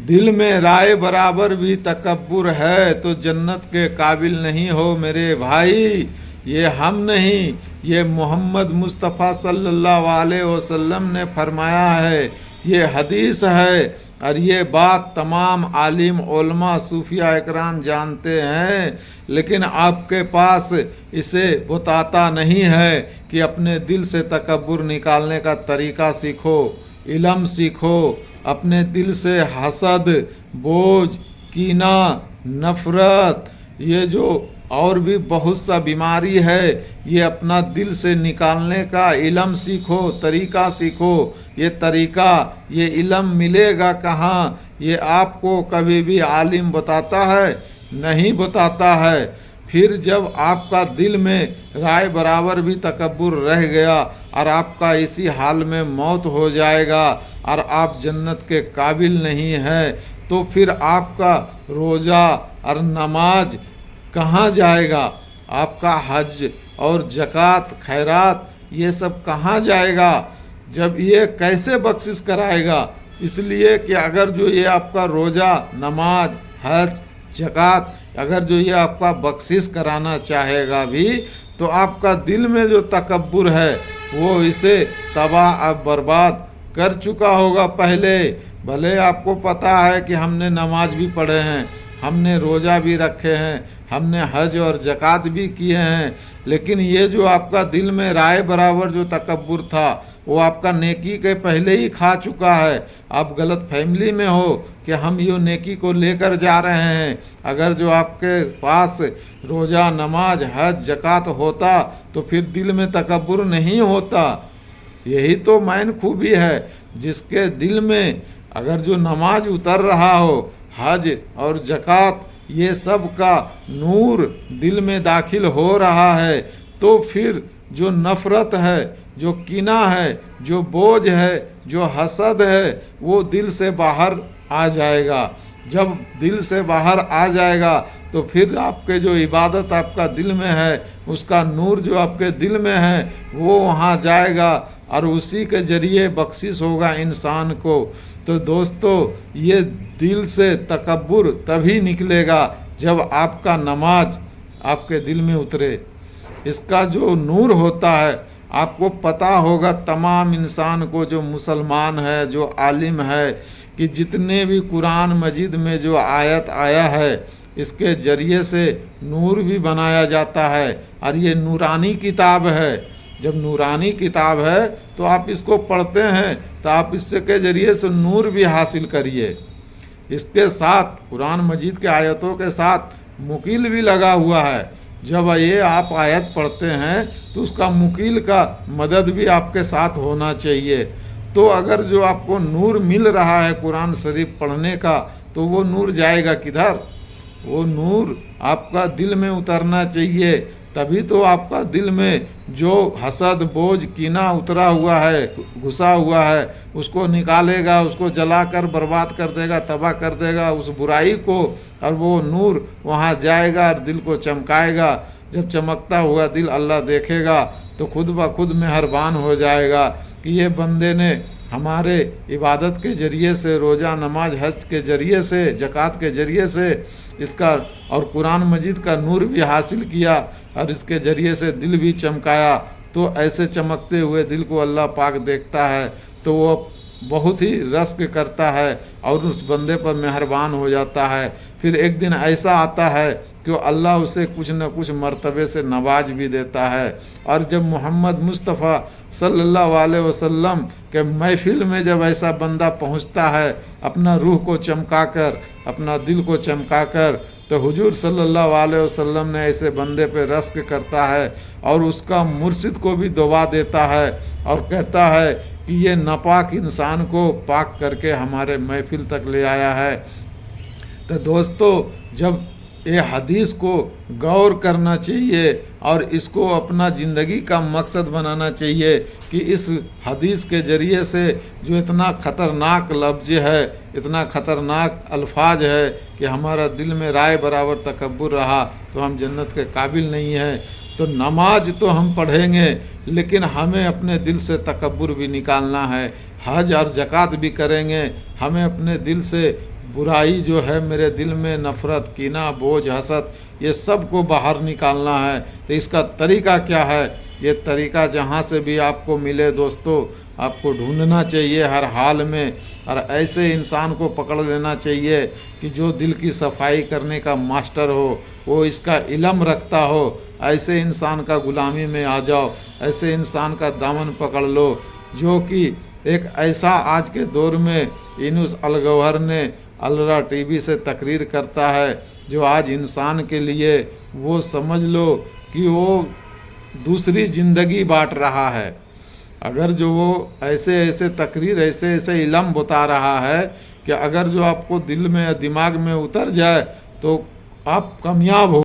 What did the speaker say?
दिल में राय बराबर भी तकब्बुर है तो जन्नत के काबिल नहीं हो मेरे भाई। ये हम नहीं, ये मोहम्मद मुस्तफ़ा सल्लल्लाहु अलैहि वसल्लम ने फरमाया है, ये हदीस है। और ये बात तमाम आलिम उलमा सूफिया इकराम जानते हैं, लेकिन आपके पास इसे बताता नहीं है कि अपने दिल से तकब्बुर निकालने का तरीका सीखो, इल्म सीखो। अपने दिल से हसद, बोझ, कीना, नफ़रत, ये जो और भी बहुत सा बीमारी है, ये अपना दिल से निकालने का इल्म सीखो, तरीका सीखो। ये तरीका, ये इल्म मिलेगा कहाँ? ये आपको कभी भी आलिम बताता है? नहीं बताता है। फिर जब आपका दिल में राय बराबर भी तकब्बुर रह गया और आपका इसी हाल में मौत हो जाएगा और आप जन्नत के काबिल नहीं हैं, तो फिर आपका रोज़ा और नमाज कहाँ जाएगा? आपका हज और ज़कात खैरात ये सब कहाँ जाएगा? जब ये कैसे बख्शिश कराएगा? इसलिए कि अगर जो ये आपका रोज़ा, नमाज, हज, ज़कात अगर जो ये आपका बख्शिश कराना चाहेगा भी, तो आपका दिल में जो तकब्बुर है वो इसे तबाह और बर्बाद कर चुका होगा पहले। भले आपको पता है कि हमने नमाज भी पढ़े हैं, हमने रोज़ा भी रखे हैं, हमने हज और ज़कात भी किए हैं, लेकिन ये जो आपका दिल में राय बराबर जो तकब्बुर था वो आपका नेकी के पहले ही खा चुका है। आप गलत फैमिली में हो कि हम ये नेकी को लेकर जा रहे हैं। अगर जो आपके पास रोज़ा, नमाज, हज, ज़कात होता तो फिर दिल में तकब्बुर नहीं होता। यही तो मैन खूबी है, जिसके दिल में अगर जो नमाज उतर रहा हो, हज और ज़कात ये सब का नूर दिल में दाखिल हो रहा है, तो फिर जो नफ़रत है, जो कीना है, जो बोझ है, जो हसद है, वो दिल से बाहर आ जाएगा। जब दिल से बाहर आ जाएगा तो फिर आपके जो इबादत आपका दिल में है, उसका नूर जो आपके दिल में है वो वहाँ जाएगा और उसी के ज़रिए बख्शिश होगा इंसान को। तो दोस्तों, ये दिल से तकब्बुर तभी निकलेगा जब आपका नमाज आपके दिल में उतरे। इसका जो नूर होता है, आपको पता होगा तमाम इंसान को जो मुसलमान है, जो आलिम है, कि जितने भी कुरान मजीद में जो आयत आया है, इसके ज़रिए से नूर भी बनाया जाता है और ये नूरानी किताब है। जब नूरानी किताब है तो आप इसको पढ़ते हैं तो आप इससे के ज़रिए से नूर भी हासिल करिए। इसके साथ कुरान मजीद के आयतों के साथ मुकील भी लगा हुआ है। जब ये आप आयत पढ़ते हैं तो उसका मुकील का मदद भी आपके साथ होना चाहिए। तो अगर जो आपको नूर मिल रहा है कुरान शरीफ पढ़ने का, तो वो नूर जाएगा किधर? वो नूर आपका दिल में उतरना चाहिए, तभी तो आपका दिल में जो हसद, बोझ, कीना उतरा हुआ है, घुसा हुआ है, उसको निकालेगा, उसको जलाकर बर्बाद कर देगा, तबाह कर देगा उस बुराई को, और वो नूर वहाँ जाएगा और दिल को चमकाएगा। जब चमकता हुआ दिल अल्लाह देखेगा तो खुद ब खुद मेहरबान हो जाएगा कि ये बंदे ने हमारे इबादत के ज़रिए से, रोज़ा, नमाज, हज के ज़रिए से, ज़कात के ज़रिए से इसका और कुरान मजीद का नूर भी हासिल किया और इसके ज़रिए से दिल भी चमकाया। तो ऐसे चमकते हुए दिल को अल्लाह पाक देखता है तो वो बहुत ही रश्क करता है और उस बंदे पर मेहरबान हो जाता है। फिर एक दिन ऐसा आता है कि अल्लाह उसे कुछ न कुछ मर्तबे से नवाज भी देता है। और जब मोहम्मद मुस्तफ़ा सल्लल्लाहु अलैहि वसल्लम के महफिल में जब ऐसा बंदा पहुंचता है अपना रूह को चमकाकर, अपना दिल को चमकाकर, तो हुजूर सल्लल्लाहु अलैहि वसल्लम ने ऐसे बंदे पे रश्क करता है और उसका मुर्शिद को भी दुआ देता है और कहता है कि ये नापाक इंसान को पाक करके हमारे महफिल तक ले आया है। तो दोस्तों, जब ये हदीस को गौर करना चाहिए और इसको अपना ज़िंदगी का मकसद बनाना चाहिए कि इस हदीस के ज़रिए से जो इतना ख़तरनाक लफ्ज़ है, इतना ख़तरनाक अल्फाज है कि हमारा दिल में राय बराबर तकब्बुर रहा तो हम जन्नत के काबिल नहीं हैं। तो नमाज तो हम पढ़ेंगे, लेकिन हमें अपने दिल से तकब्बुर भी निकालना है। हज और ज़कात भी करेंगे, हमें अपने दिल से बुराई जो है मेरे दिल में, नफ़रत, कीना, बोझ, हसद, ये सब को बाहर निकालना है। तो इसका तरीका क्या है? ये तरीका जहाँ से भी आपको मिले दोस्तों, आपको ढूंढना चाहिए हर हाल में, और ऐसे इंसान को पकड़ लेना चाहिए कि जो दिल की सफाई करने का मास्टर हो, वो इसका इल्म रखता हो। ऐसे इंसान का गुलामी में आ जाओ, ऐसे इंसान का दामन पकड़ लो, जो कि एक ऐसा आज के दौर में यूनुस अल-गौहर ने अलरा टीवी से तकरीर करता है, जो आज इंसान के लिए वो समझ लो कि वो दूसरी ज़िंदगी बांट रहा है। अगर जो वो ऐसे ऐसे तकरीर, ऐसे ऐसे इल्म बता रहा है कि अगर जो आपको दिल में, दिमाग में उतर जाए तो आप कामयाब हो।